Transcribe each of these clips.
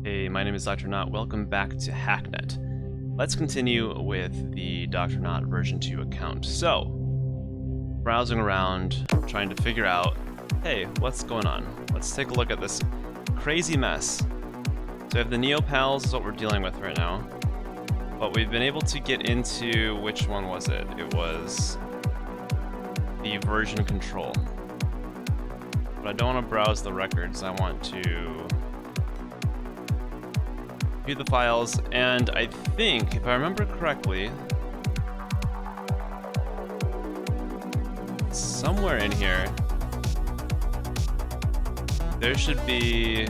Hey, my name is Dr. Nought. Welcome back to Hacknet. Let's continue with the Dr. Nought version 2 account. So, browsing around, trying to figure out, hey, what's going on? Let's take a look at this crazy mess. So we have the neopets is what we're dealing with right now. But we've been able to get into, which one was it? It was the version control. But I don't want to browse the records. I want to view the files, and I think, if I remember correctly, somewhere in here, there should be,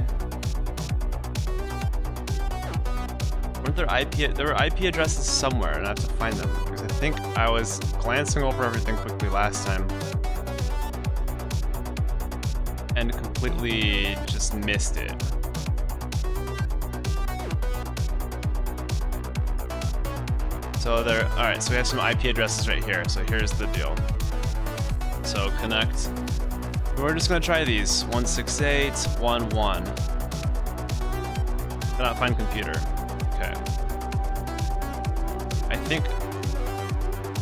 there were IP addresses somewhere, and I have to find them, because I think I was glancing over everything quickly last time, and completely just missed it. So there, alright, so we have some IP addresses right here, so here's the deal. So connect, we're just gonna try these, 168.1.1. Cannot find computer, okay. I think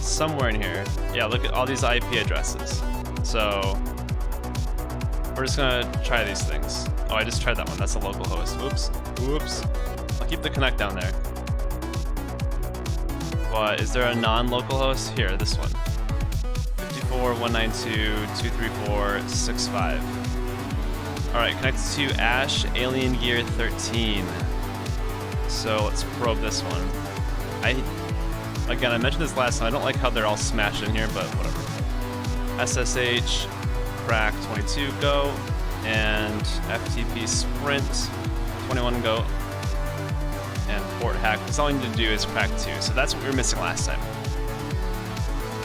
somewhere in here, yeah, look at all these IP addresses. So we're just gonna try these things. Oh, I just tried that one, that's a local host, oops. I'll keep the connect down there. Is there a non-local host? Here, this one. 54.192.234.65. Alright, connected to Ash Alien Gear 13. So let's probe this one. Again, I mentioned this last time, I don't like how they're all smashed in here, but whatever. SSH, crack 22, go, and FTP Sprint 21, go. And port hack, because all we need to do is crack 2, so that's what we were missing last time.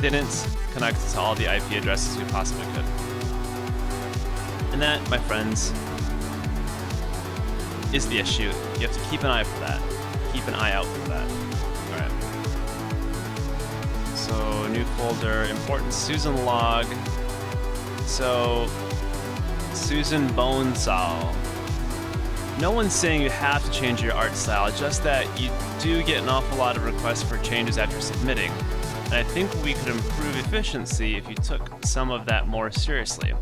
Didn't connect to all the IP addresses we possibly could. And that, my friends, is the issue. You have to keep an eye for that. Keep an eye out for that. Alright. So, new folder, important Susan log. So, Susan Bonesaw. No one's saying you have to change your art style, just that you do get an awful lot of requests for changes after submitting. And I think we could improve efficiency if you took some of that more seriously,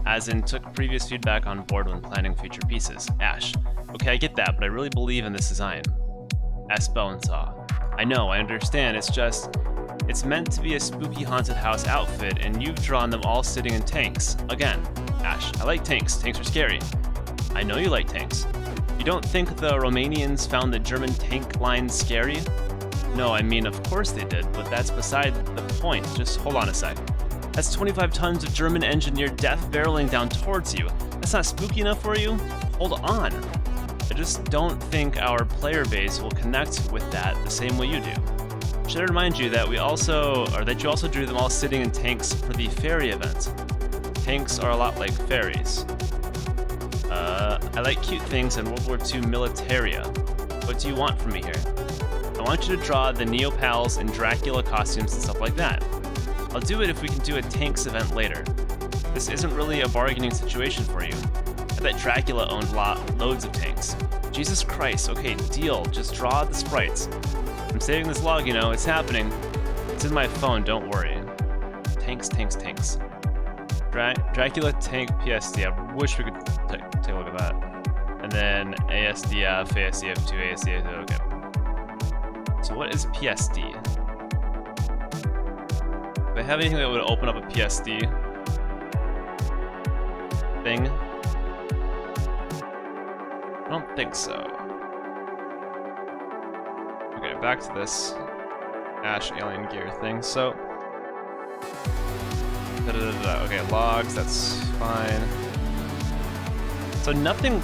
as in took previous feedback on board when planning future pieces. Ash, okay, I get that, but I really believe in this design. S. Bonesaw. I know, I understand, it's just, it's meant to be a spooky haunted house outfit, and you've drawn them all sitting in tanks. Again, Ash, I like tanks. Tanks are scary. I know you like tanks. You don't think the Romanians found the German tank line scary? No, I mean, of course they did, but that's beside the point. Just hold on a sec. That's 25 tons of German engineered death barreling down towards you. That's not spooky enough for you? Hold on. I just don't think our player base will connect with that the same way you do. Should I remind you that you also drew them all sitting in tanks for the ferry event. Tanks are a lot like ferries. I like cute things in World War II militaria. What do you want from me here? I want you to draw the neopets and Dracula costumes and stuff like that. I'll do it if we can do a tanks event later. This isn't really a bargaining situation for you. I bet Dracula owned loads of tanks. Jesus Christ, okay, deal, just draw the sprites. I'm saving this log, you know, it's happening. It's in my phone, don't worry. Tanks. Dracula tank PSD. I wish we could take a look at that. And then ASDF, ASDF2, ASDF2, okay. So what is PSD? Do they have anything that would open up a PSD thing? I don't think so. Okay, back to this Ash Alien Gear thing. So, okay, logs, that's fine. So nothing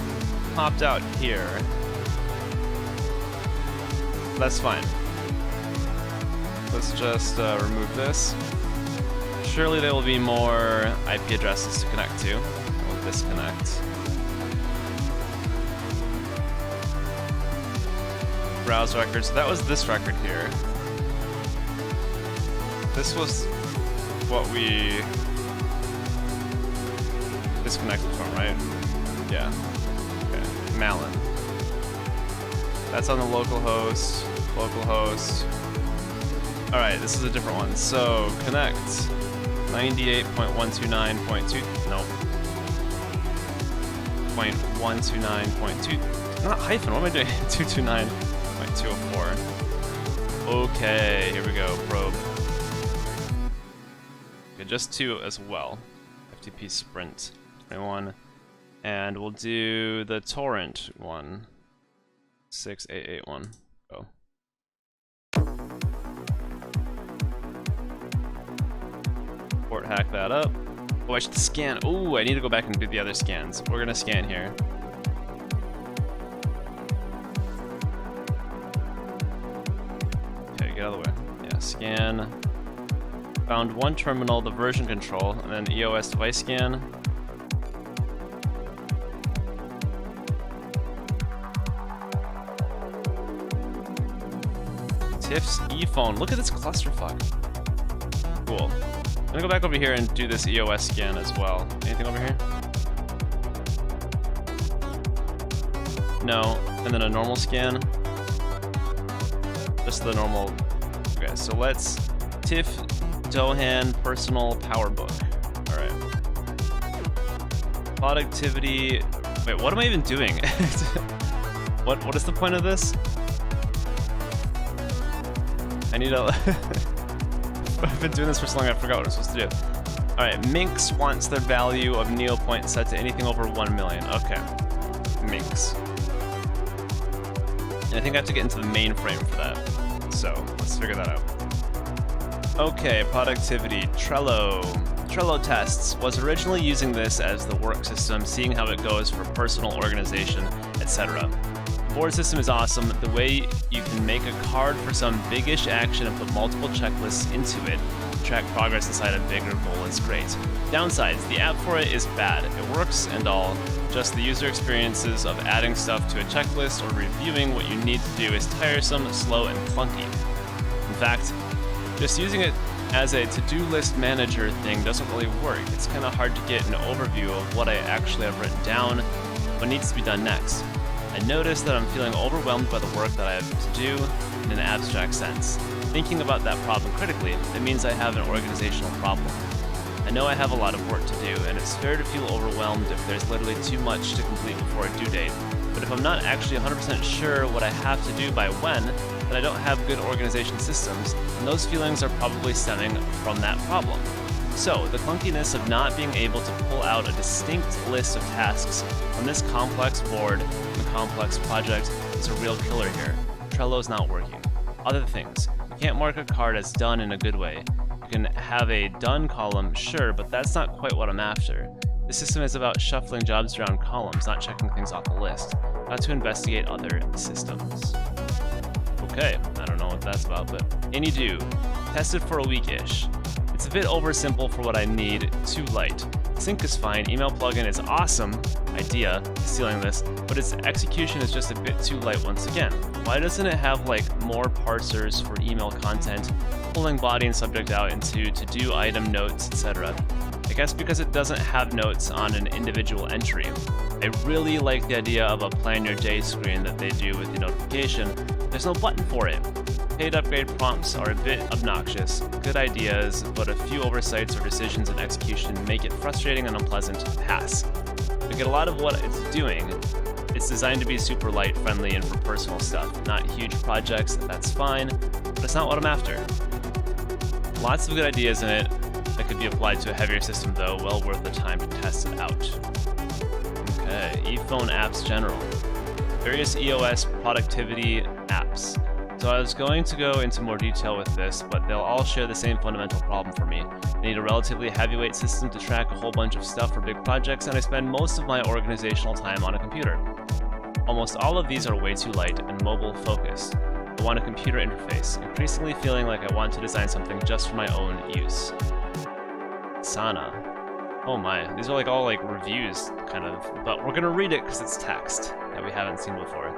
popped out here. That's fine. Let's just remove this. Surely there will be more IP addresses to connect to. We'll disconnect. Browse records. So that was this record here. This was what we disconnected from, right? Yeah. Okay. Malin. That's on the local host. Local host. All right, this is a different one. So connect 98.129.2. Nope. 0.129.2. Not hyphen. What am I doing? 229.204. Okay, here we go. Probe. Okay, just 2 as well. FTP Sprint 21. And we'll do the torrent one. 6881. Go. Port hack that up. Oh, I should scan. Oh, I need to go back and do the other scans. We're gonna scan here. Okay, get out of the way. Yeah, scan. Found one terminal, the version control, and then EOS device scan. Tiff's ePhone. Look at this clusterfuck. Cool. I'm gonna go back over here and do this EOS scan as well. Anything over here? No. And then a normal scan. Just the normal. Okay, so let's Tiff Dohan personal power book. Alright. Productivity. Wait, what am I even doing? What is the point of this? I need a... I've been doing this for so long I forgot what I'm supposed to do. Alright, Minx wants their value of neopoints set to anything over 1 million. Okay. Minx. And I think I have to get into the mainframe for that. So, let's figure that out. Okay, productivity. Trello. Trello tests was originally using this as the work system, seeing how it goes for personal organization, etc. The board system is awesome. The way you can make a card for some big-ish action and put multiple checklists into it to track progress inside a bigger goal is great. Downsides, the app for it is bad. It works and all, just the user experiences of adding stuff to a checklist or reviewing what you need to do is tiresome, slow, and clunky. In fact, just using it as a to-do list manager thing doesn't really work. It's kind of hard to get an overview of what I actually have written down, what needs to be done next. I noticed that I'm feeling overwhelmed by the work that I have to do in an abstract sense. Thinking about that problem critically, it means I have an organizational problem. I know I have a lot of work to do, and it's fair to feel overwhelmed if there's literally too much to complete before a due date. But if I'm not actually 100% sure what I have to do by when, then I don't have good organization systems, and those feelings are probably stemming from that problem. So, the clunkiness of not being able to pull out a distinct list of tasks on this complex board and complex project is a real killer here. Trello's not working. Other things. You can't mark a card as done in a good way. You can have a done column, sure, but that's not quite what I'm after. The system is about shuffling jobs around columns, not checking things off the list. Not to investigate other systems. Okay, I don't know what that's about, but AnyDo. Tested for a week-ish. It's a bit oversimple for what I need, too light. Sync is fine, email plugin is awesome, idea, stealing this, but its execution is just a bit too light once again. Why doesn't it have like more parsers for email content, pulling body and subject out into to-do item notes, etc.? I guess because it doesn't have notes on an individual entry. I really like the idea of a plan your day screen that they do with the notification. There's no button for it. Paid upgrade prompts are a bit obnoxious. Good ideas, but a few oversights or decisions in execution make it frustrating and unpleasant to pass. To get a lot of what it's doing, it's designed to be super light, friendly, and for personal stuff. Not huge projects, that's fine, but it's not what I'm after. Lots of good ideas in it that could be applied to a heavier system though, well worth the time to test it out. Okay, ePhone apps general. Various EOS productivity apps. So I was going to go into more detail with this, but they'll all share the same fundamental problem for me. I need a relatively heavyweight system to track a whole bunch of stuff for big projects, and I spend most of my organizational time on a computer. Almost all of these are way too light and mobile focused. I want a computer interface, increasingly feeling like I want to design something just for my own use. Sana. Oh my, these are like all like reviews, kind of, but we're gonna read it because it's text that we haven't seen before.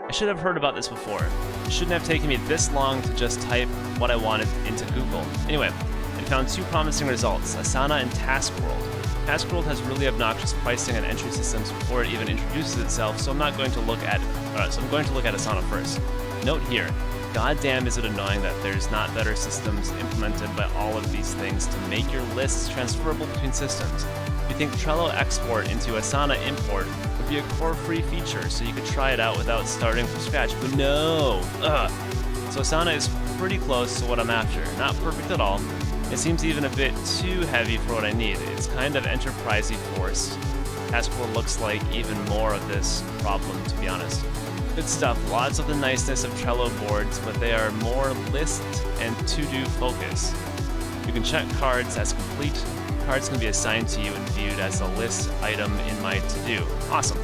I should have heard about this before. It shouldn't have taken me this long to just type what I wanted into Google. Anyway, I found two promising results, Asana and Task World. Task World has really obnoxious pricing and entry systems before it even introduces itself, so I'm going to look at Asana first. Note here, goddamn is it annoying that there's not better systems implemented by all of these things to make your lists transferable between systems. You think Trello export into Asana import would be a core free feature, so you could try it out without starting from scratch, but no! So Asana is pretty close to what I'm after. Not perfect at all. It seems even a bit too heavy for what I need. It's kind of enterprisey forced. Task World looks like even more of this problem, to be honest. Good stuff, lots of the niceness of Trello boards, but they are more list and to-do focused. You can check cards as complete. Cards can be assigned to you and viewed as a list item in my to-do. Awesome.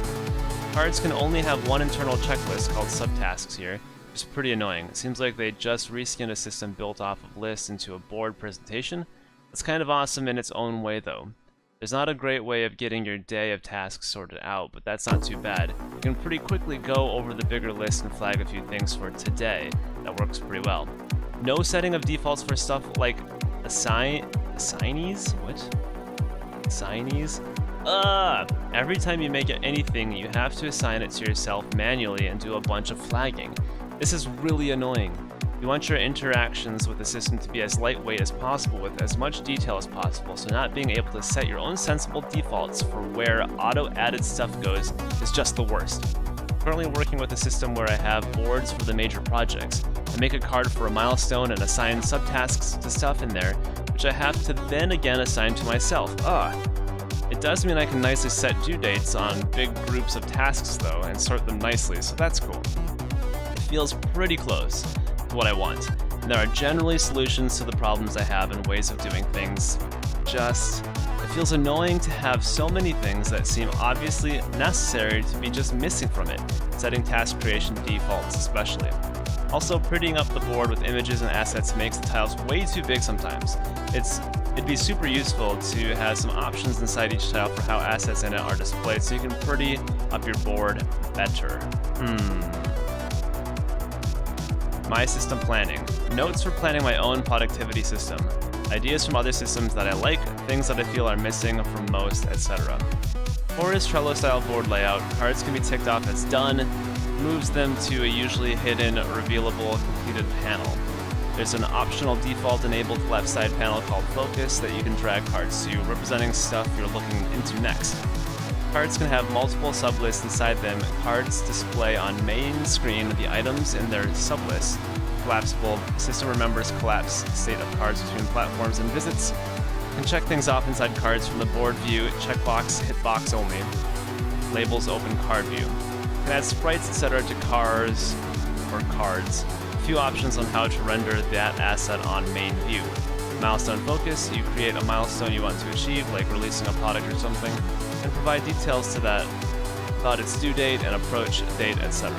Cards can only have one internal checklist called subtasks here, which is pretty annoying. It seems like they just reskinned a system built off of lists into a board presentation. It's kind of awesome in its own way though. There's not a great way of getting your day of tasks sorted out, but that's not too bad. You can pretty quickly go over the bigger list and flag a few things for today. That works pretty well. No setting of defaults for stuff like assignees? What? Assignees? Every time you make anything, you have to assign it to yourself manually and do a bunch of flagging. This is really annoying. You want your interactions with the system to be as lightweight as possible with as much detail as possible, so not being able to set your own sensible defaults for where auto-added stuff goes is just the worst. Currently working with a system where I have boards for the major projects. I make a card for a milestone and assign subtasks to stuff in there, which I have to then again assign to myself. It does mean I can nicely set due dates on big groups of tasks though, and sort them nicely, so that's cool. It feels pretty close to what I want, and there are generally solutions to the problems I have and ways of doing things. It feels annoying to have so many things that seem obviously necessary to be just missing from it, setting task creation defaults especially. Also, prettying up the board with images and assets makes the tiles way too big sometimes. It'd be super useful to have some options inside each tile for how assets in it are displayed so you can pretty up your board better. My system planning. Notes for planning my own productivity system. Ideas from other systems that I like, things that I feel are missing from most, etc. For his Trello style board layout, cards can be ticked off as done, moves them to a usually hidden, revealable, completed panel. There's an optional default enabled left side panel called Focus that you can drag cards to, representing stuff you're looking into next. Cards can have multiple sublists inside them. Cards display on main screen the items in their sublists. Collapsible, system remembers collapse state of cards between platforms and visits. Can check things off inside cards from the board view, checkbox, hitbox only. Labels open card view. Can add sprites, etc. to cars or cards. A few options on how to render that asset on main view. Milestone focus, you create a milestone you want to achieve, like releasing a product or something, and provide details to that about its due date and approach date, etc.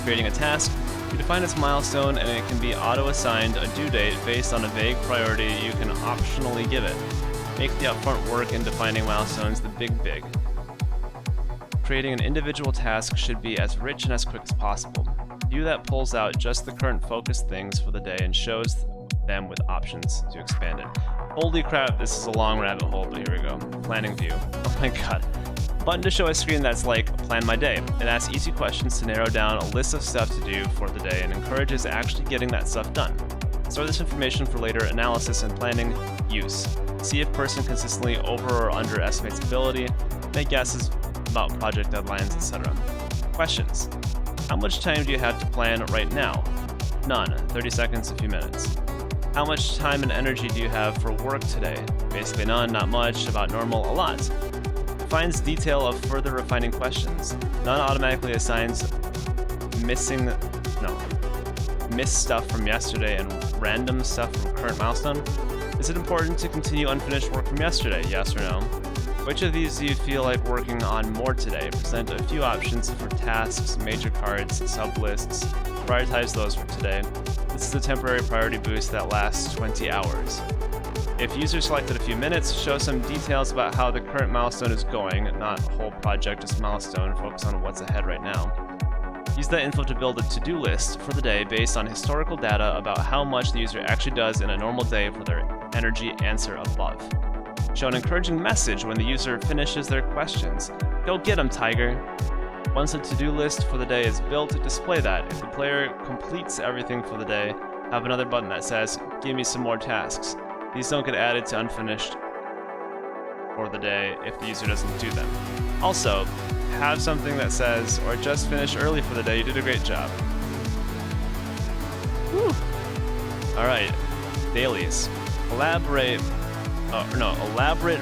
Creating a task, you define its milestone and it can be auto-assigned a due date based on a vague priority you can optionally give it. Make the upfront work in defining milestones the big. Creating an individual task should be as rich and as quick as possible. View that pulls out just the current focused things for the day and shows them with options to expand it. Holy crap, this is a long rabbit hole, but here we go. Planning view. Oh my god. Button to show a screen that's like, plan my day. It asks easy questions to narrow down a list of stuff to do for the day and encourages actually getting that stuff done. Store this information for later analysis and planning use. See if person consistently over or underestimates ability. Make guesses about project deadlines, etc. Questions. How much time do you have to plan right now? None. 30 seconds, a few minutes. How much time and energy do you have for work today? Basically none, not much, about normal, a lot. Finds detail of further refining questions. None automatically assigns missed stuff from yesterday and random stuff from current milestone. Is it important to continue unfinished work from yesterday? Yes or no? Which of these do you feel like working on more today? Present a few options for tasks, major cards, sublists. Prioritize those for today. This is a temporary priority boost that lasts 20 hours. If user selected a few minutes, show some details about how the current milestone is going, not whole project, just milestone, focus on what's ahead right now. Use that info to build a to-do list for the day based on historical data about how much the user actually does in a normal day for their energy answer above. Show an encouraging message when the user finishes their questions. Go get 'em, Tiger. Once the to-do list for the day is built, display that. If the player completes everything for the day, have another button that says, give me some more tasks. These don't get added to unfinished for the day if the user doesn't do them. Also, have something that says, or just finished early for the day, you did a great job. Whew. Alright, dailies. Elaborate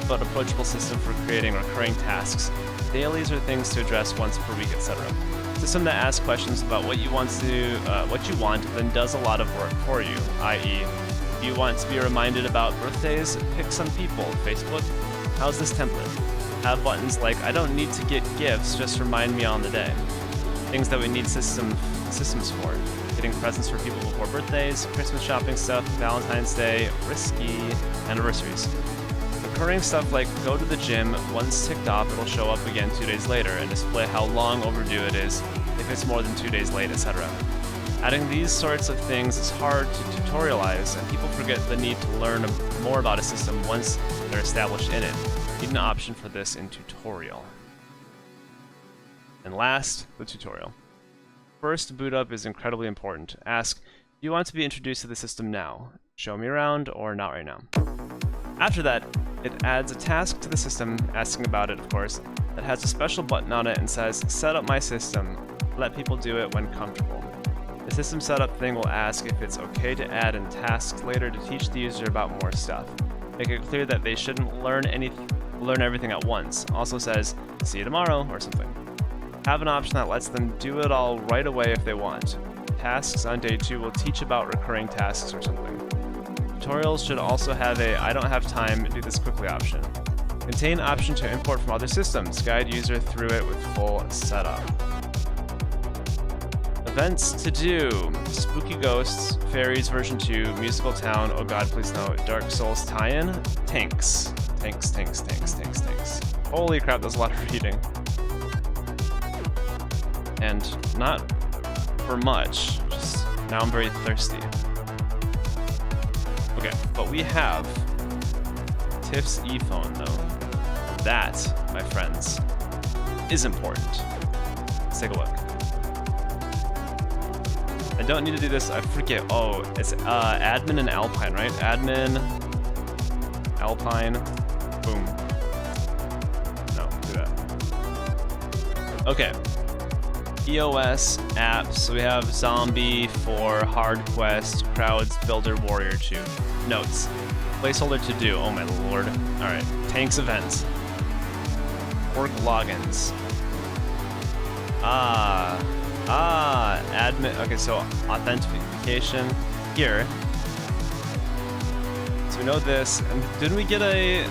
but approachable system for creating recurring tasks. Dailies are things to address once per week, etc. System that asks questions about what you want, then does a lot of work for you, i.e., if you want to be reminded about birthdays, pick some people. Facebook, how's this template? Have buttons like, I don't need to get gifts, just remind me on the day. Things that we need systems for. Getting presents for people before birthdays, Christmas shopping stuff, Valentine's Day, risky, anniversaries. Recurring stuff like go to the gym, once ticked off, it'll show up again 2 days later and display how long overdue it is if it's more than 2 days late, etc. Adding these sorts of things is hard to tutorialize, and people forget the need to learn more about a system once they're established in it. Need an option for this in tutorial. And last, the tutorial. First, boot up is incredibly important. Ask, do you want to be introduced to the system now? Show me around, or not right now. After that, it adds a task to the system, asking about it, of course, that has a special button on it and says, set up my system. Let people do it when comfortable. The system setup thing will ask if it's okay to add in tasks later to teach the user about more stuff. Make it clear that they shouldn't learn everything at once. Also says, see you tomorrow, or something. Have an option that lets them do it all right away if they want. Tasks on day 2 will teach about recurring tasks or something. Tutorials should also have a I don't have time, do this quickly option. Contain option to import from other systems. Guide user through it with full setup. Events to do. Spooky Ghosts, Fairies version 2, Musical Town, oh god please no, Dark Souls tie-in, Tanks. Tanks. Holy crap, that's a lot of reading. And not for much, just now I'm very thirsty. Okay, but we have Tiff's ePhone though. That, my friends, is important. Let's take a look. I don't need to do this, I forget. Oh, it's admin and Alpine, right? Admin, Alpine, boom. No, do that. Okay. POS Apps. So we have Zombie 4, Hard Quest, Crowds, Builder, Warrior 2. Notes. Placeholder to do. Oh my lord. Alright. Tanks events. Work logins. Admin. Okay, so authentication here. So we know this. And didn't we get a...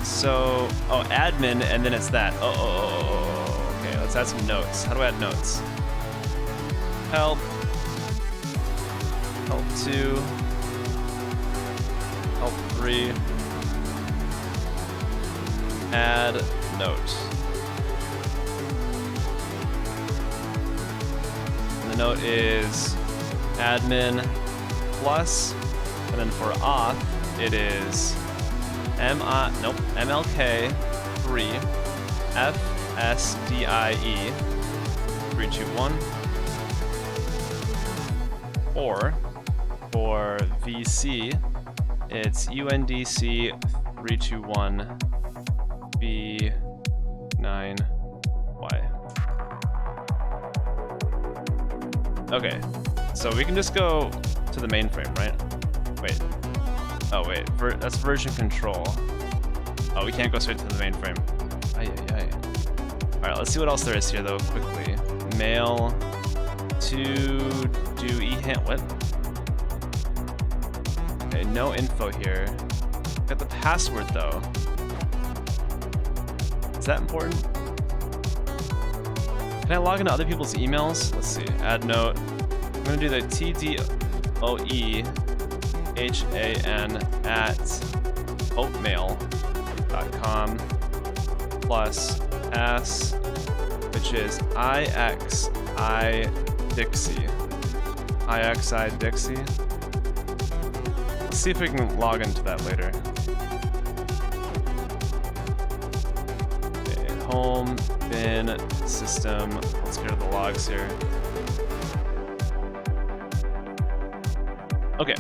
So, oh, admin, and then it's that. Okay, let's add some notes. How do I add notes? Help 2, help 3, add note. And the note is admin plus, and then for auth, it is MLK 3 FSDIE 321, or for VC it's UNDC 321 B9Y. Okay, so we can just go to the mainframe, right? Wait. Oh wait, that's version control. Oh, we can't go straight to the mainframe. Alright, let's see what else there is here though, quickly. Mail to do ehand, what? Okay, no info here. Got the password though. Is that important? Can I log into other people's emails? Let's see, add note. I'm gonna do the TDOEHAN@hotmail.com plus pass, which is IXI Dixie. IXI Dixie. Let's see if we can log into that later. Okay, home, bin, system. Let's go to the logs here. Okay,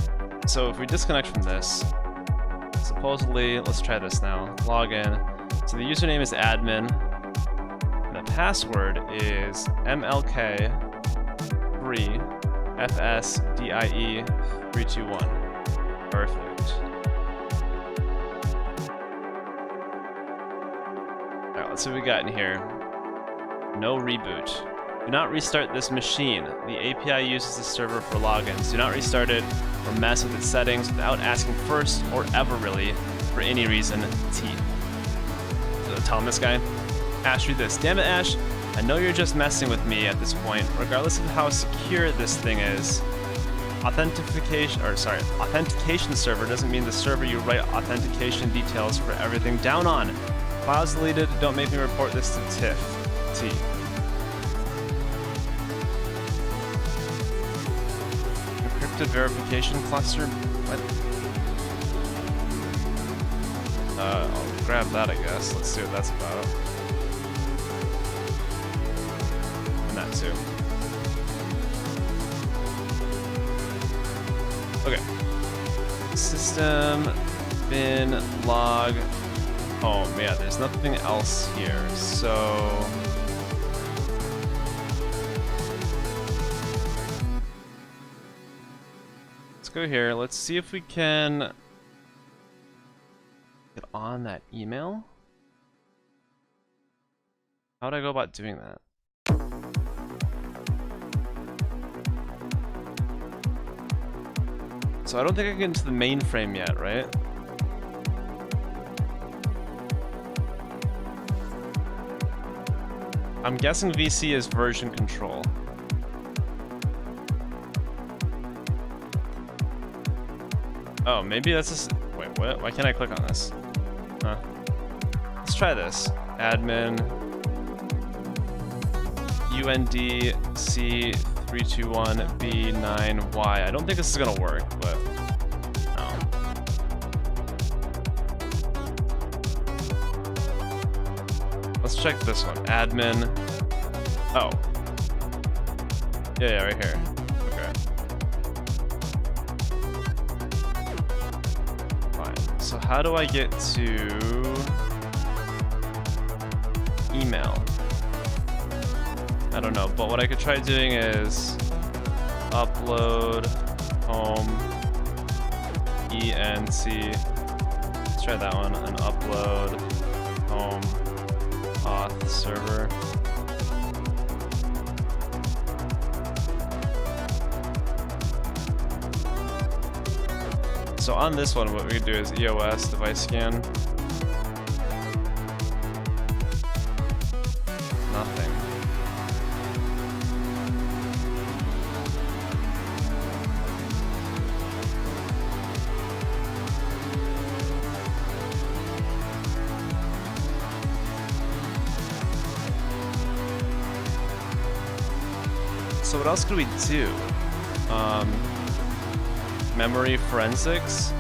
so if we disconnect from this, supposedly, let's try this now. Log in. So the username is admin, and the password is MLK3FSDIE321. Perfect. Alright, let's see what we got in here. No reboot. Do not restart this machine. The API uses the server for logins. Do not restart it or mess with its settings without asking first or ever really for any reason. T. So telling this guy, Ash, read this. Damn it, Ash. I know you're just messing with me at this point. Regardless of how secure this thing is, authentication server doesn't mean the server you write authentication details for everything down on. Files deleted. Don't make me report this to TIFF. T. Verification cluster? What? I'll grab that, I guess. Let's see what that's about. And that too. Okay. System, bin, log, home. Yeah, there's nothing else here, so... go here. Let's see if we can get on that email. How would I go about doing that? So I don't think I can get into the mainframe yet, right? I'm guessing VC is version control. Oh, maybe that's just... Wait, what? Why can't I click on this? Huh. Let's try this. Admin... UNDC321B9Y. I don't think this is gonna work, but... No. Let's check this one. Admin... Oh. Yeah, right here. So how do I get to email? I don't know, but what I could try doing is upload home ENC. Let's try that one, and upload home auth server. So on this one, what we could do is EOS device scan. Nothing. So what else could we do? Memory forensics.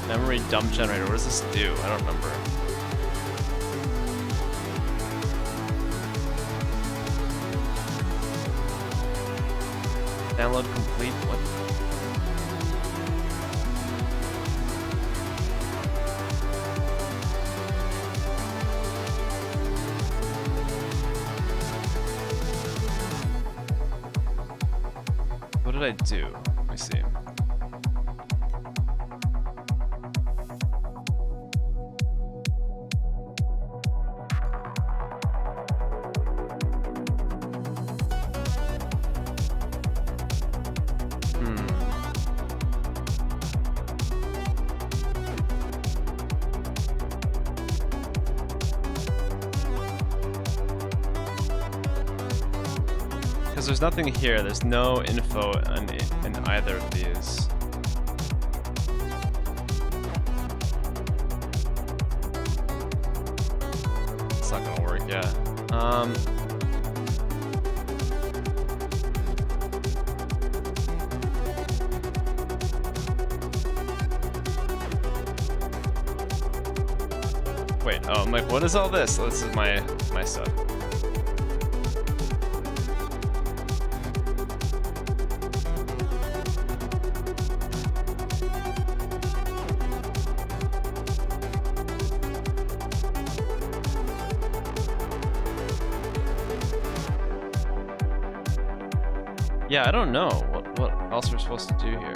Memory dump generator. What does this do? I don't remember. Download complete. What? What did I do? Let me see. Because there's nothing here, there's no info in either of these. It's not gonna work, yeah. Wait, oh, I'm like, what is all this? This is my stuff. Yeah, I don't know what else we're supposed to do here.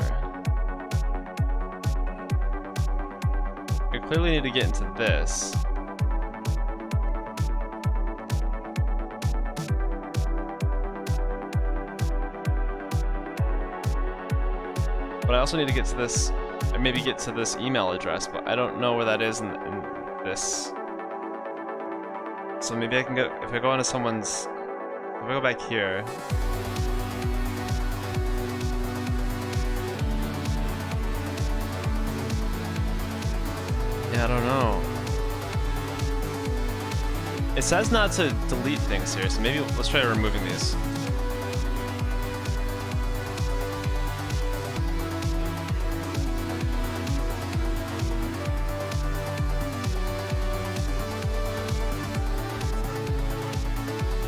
We clearly need to get into this. But I also need to get to this, or maybe get to this email address, but I don't know where that is in this. So maybe I can go, if I go onto someone's, if I go back here. Yeah, I don't know. It says not to delete things here, so maybe let's try removing these.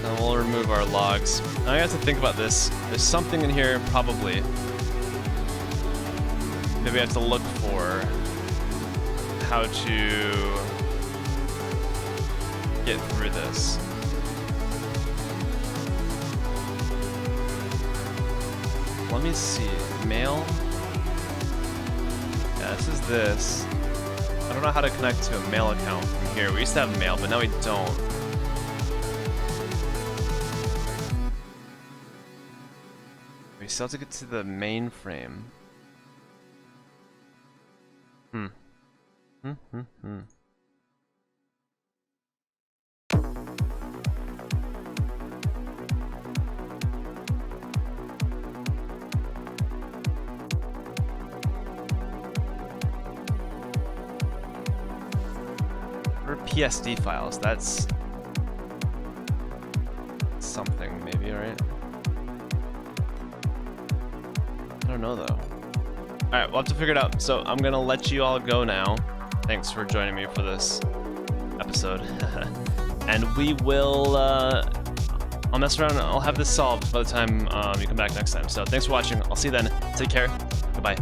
And we'll remove our logs. Now I have to think about this. There's something in here, probably, that we have to look for. How to get through this. Let me see. Mail? Yeah, this is this. I don't know how to connect to a mail account from here. We used to have mail, but now we don't. We still have to get to the mainframe. Or PSD files, that's something maybe, right? I don't know though. Alright, we'll have to figure it out. So I'm gonna let you all go now. Thanks for joining me for this episode. And we will, I'll mess around and I'll have this solved by the time you come back next time. So thanks for watching. I'll see you then. Take care. Goodbye.